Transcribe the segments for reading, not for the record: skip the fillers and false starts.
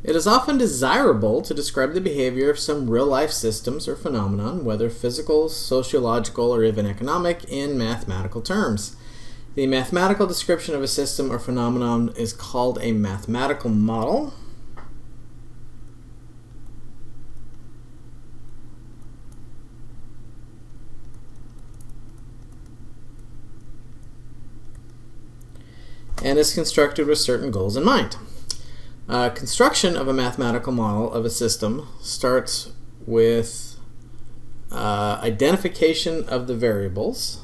It is often desirable to describe the behavior of some real-life systems or phenomenon, whether physical, sociological, or even economic, in mathematical terms. The mathematical description of a system or phenomenon is called a mathematical model. And is constructed with certain goals in mind. Construction of a mathematical model of a system starts with identification of the variables,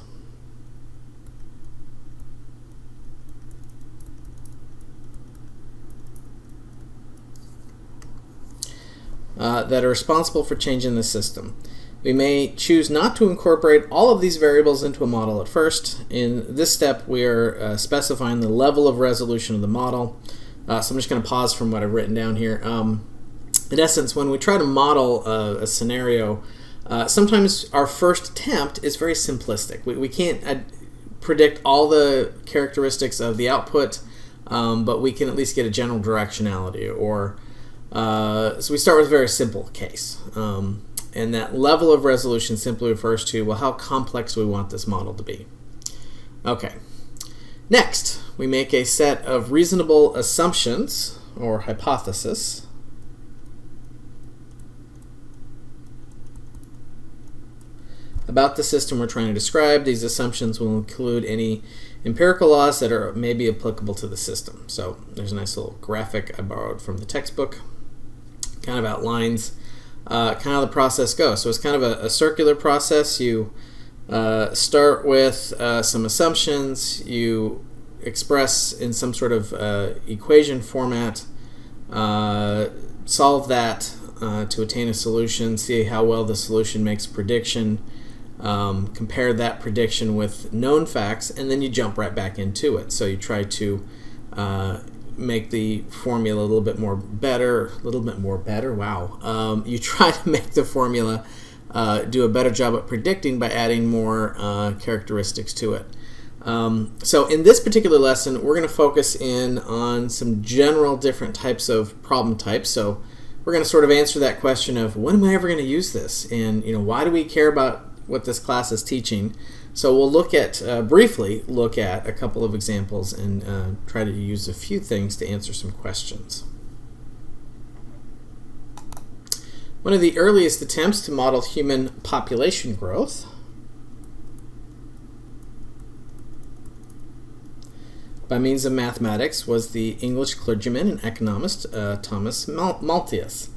that are responsible for changing the system. We may choose not to incorporate all of these variables into a model at first. In this step, we are specifying the level of resolution of the model. So I'm just going to pause from what I've written down here. In essence, when we try to model a scenario, sometimes our first attempt is very simplistic. We can't predict all the characteristics of the output, but we can at least get a general directionality. So we start with a very simple case. And that level of resolution simply refers to, well, how complex do we want this model to be? Okay. Next, we make a set of reasonable assumptions, or hypotheses, about the system we're trying to describe. These assumptions will include any empirical laws that are maybe applicable to the system. So there's a nice little graphic I borrowed from the textbook. Kind of outlines kind of how the process goes. So it's kind of a circular process. You start with some assumptions. You express in some sort of equation format, solve that to attain a solution, see how well the solution makes a prediction, compare that prediction with known facts, and then you jump right back into it. So you try to make the formula a little bit more better. Wow. You try to make the formula do a better job at predicting by adding more characteristics to it. So in this particular lesson, we're going to focus in on some general different types of problem types. So we're going to sort of answer that question of, when am I ever going to use this? And why do we care about what this class is teaching? So we'll briefly look at a couple of examples and try to use a few things to answer some questions. One of the earliest attempts to model human population growth by means of mathematics was the English clergyman and economist Thomas Maltius.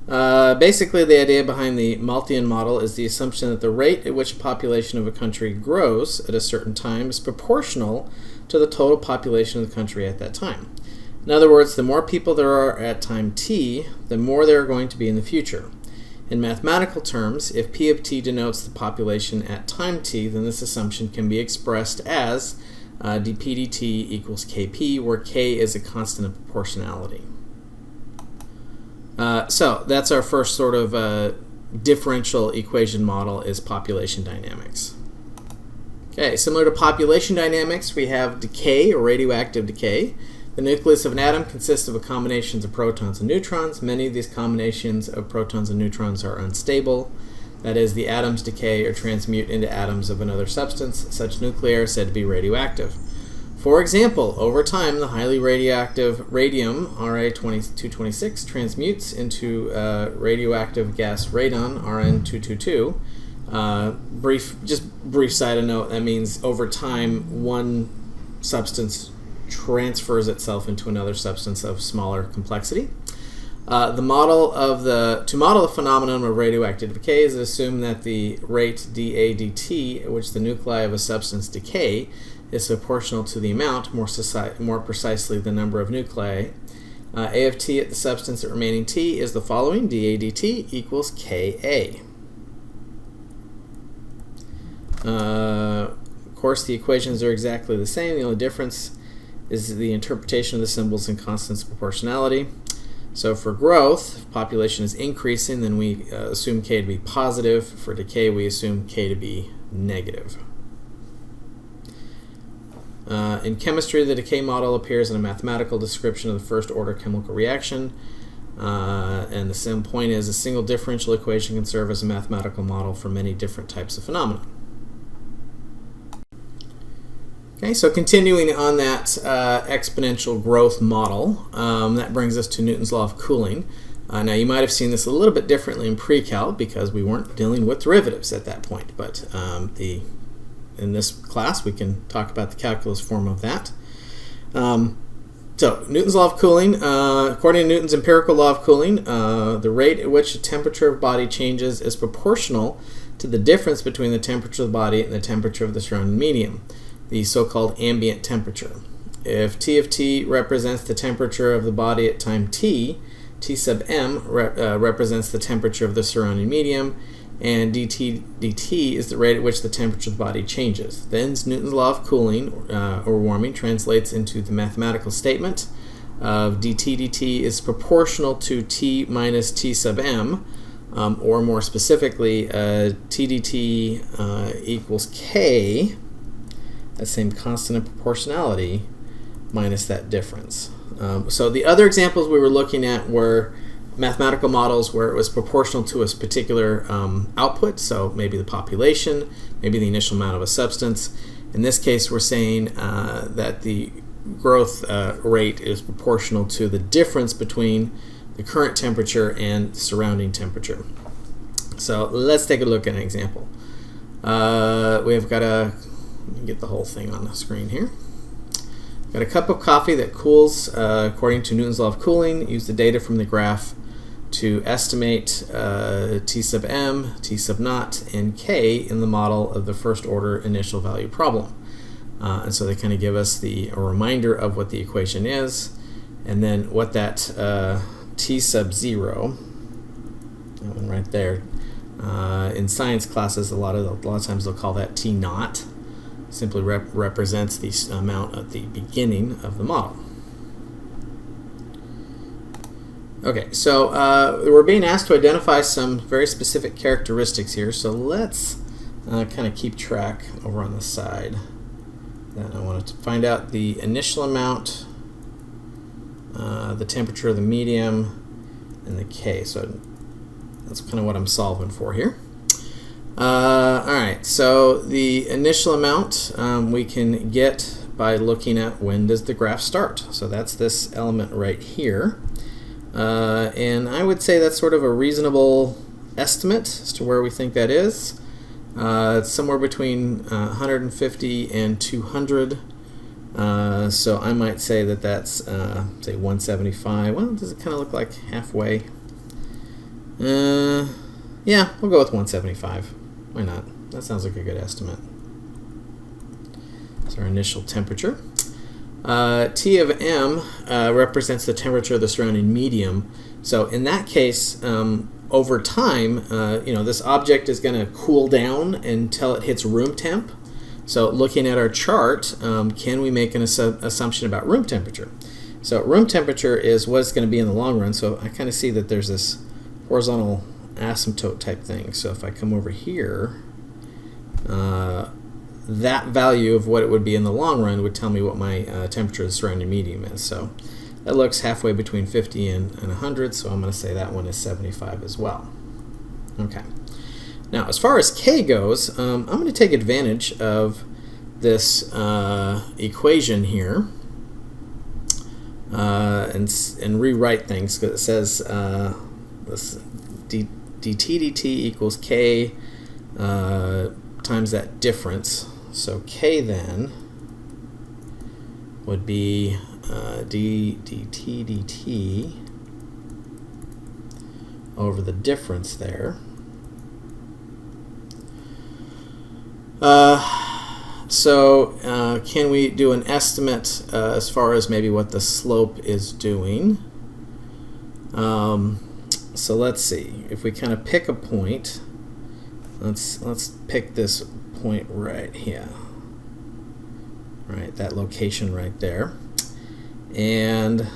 Basically, the idea behind the Malthian model is the assumption that the rate at which a population of a country grows at a certain time is proportional to the total population of the country at that time. In other words, the more people there are at time t, the more there are going to be in the future. In mathematical terms, if p of t denotes the population at time t, then this assumption can be expressed as dp dt equals kp, where k is a constant of proportionality. So that's our first sort of differential equation model, is population dynamics. Okay, similar to population dynamics, we have decay, or radioactive decay. The nucleus of an atom consists of a combination of protons and neutrons. Many of these combinations of protons and neutrons are unstable. That is, the atoms decay or transmute into atoms of another substance. Such nuclei are said to be radioactive. For example, over time, the highly radioactive radium, Ra-226, transmutes into radioactive gas radon, Rn-222. Brief side note, that means over time, one substance transfers itself into another substance of smaller complexity. To model the phenomenon of radioactive decay is to assume that the rate dA dt at which the nuclei of a substance decay is proportional to the amount, more precisely the number of nuclei. A of t at the substance at remaining t is the following: dA dt equals Ka. Of course, the equations are exactly the same. The only difference is the interpretation of the symbols in constants of proportionality. So for growth, if population is increasing, then we assume K to be positive. For decay, we assume K to be negative. In chemistry, the decay model appears in a mathematical description of the first-order chemical reaction. And the same point is a single differential equation can serve as a mathematical model for many different types of phenomena. Okay, so continuing on that exponential growth model, that brings us to Newton's law of cooling. Now you might have seen this a little bit differently in pre-cal because we weren't dealing with derivatives at that point, but in this class we can talk about the calculus form of that. So Newton's law of cooling, according to Newton's empirical law of cooling, the rate at which the temperature of a body changes is proportional to the difference between the temperature of the body and the temperature of the surrounding medium, the so-called ambient temperature. If T of t represents the temperature of the body at time t, T sub m represents the temperature of the surrounding medium, and dt is the rate at which the temperature of the body changes. Then Newton's law of cooling, or warming, translates into the mathematical statement of dt is proportional to T minus T sub m, or more specifically, T dt equals K, that same constant of proportionality, minus that difference. So the other examples we were looking at were mathematical models where it was proportional to a particular output, so maybe the population, maybe the initial amount of a substance. In this case, we're saying that the growth rate is proportional to the difference between the current temperature and the surrounding temperature. So let's take a look at an example. We've got let me get the whole thing on the screen here. Got a cup of coffee that cools according to Newton's law of cooling. Use the data from the graph to estimate T sub m, T sub naught, and K in the model of the first order initial value problem. And so they kind of give us a reminder of what the equation is, and then what that T sub 0, that one right there, in science classes a lot of times they'll call that T naught. Simply represents the amount at the beginning of the model. Okay, so we're being asked to identify some very specific characteristics here, so let's kind of keep track over on the side. Then I wanted to find out the initial amount, the temperature of the medium, and the K. So that's kind of what I'm solving for here. Alright, so the initial amount we can get by looking at when does the graph start. So that's this element right here. And I would say that's sort of a reasonable estimate as to where we think that is. It's somewhere between 150 and 200. So I might say that that's, say, 175. Well, does it kind of look like halfway? Yeah, we'll go with 175. Why not? That sounds like a good estimate. That's our initial temperature. T of m represents the temperature of the surrounding medium. So in that case, over time, this object is going to cool down until it hits room temp. So looking at our chart, can we make an assumption about room temperature? So room temperature is what it's going to be in the long run. So I kind of see that there's this horizontal asymptote type thing. So if I come over here, that value of what it would be in the long run would tell me what my temperature of the surrounding medium is. So that looks halfway between 50 and 100, so I'm going to say that one is 75 as well. Okay. Now, as far as K goes, I'm going to take advantage of this equation here and rewrite things, because it says this dt equals K times that difference. So K then would be dt over the difference there. So can we do an estimate as far as maybe what the slope is doing? So let's see. If we kind of pick a point, let's pick this point right here. Right, that location right there. And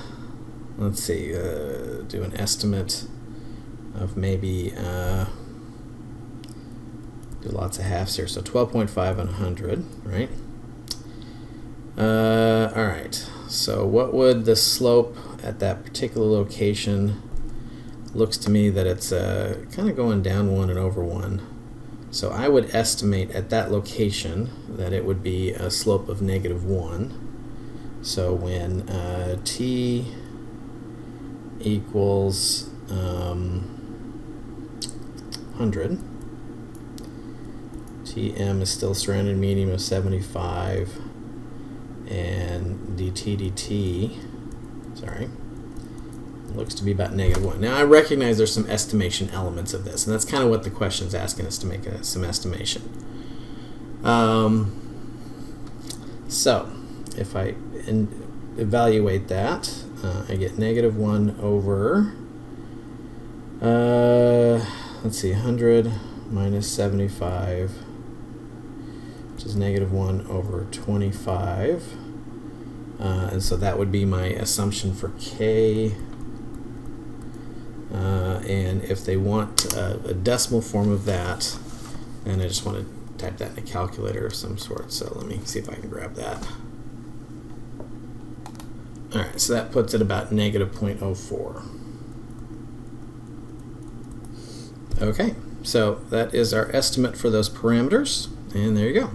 let's see, do an estimate of maybe, do lots of halves here, so 12.5 on 100, right? All right, so what would the slope at that particular location looks to me that it's kind of going down 1 and over 1. So I would estimate at that location that it would be a slope of -1. So when t equals 100, Tm is still surrounded medium of 75, and dt, sorry, looks to be about -1. Now I recognize there's some estimation elements of this, and that's kind of what the question's asking us to make some estimation. So if I evaluate that, I get -1 over, let's see, 100 minus 75, which is -1 over 25. And so that would be my assumption for k. And if they want a decimal form of that, then I just want to type that in a calculator of some sort. So let me see if I can grab that. All right, so that puts it about -0.04. Okay, so that is our estimate for those parameters, and there you go.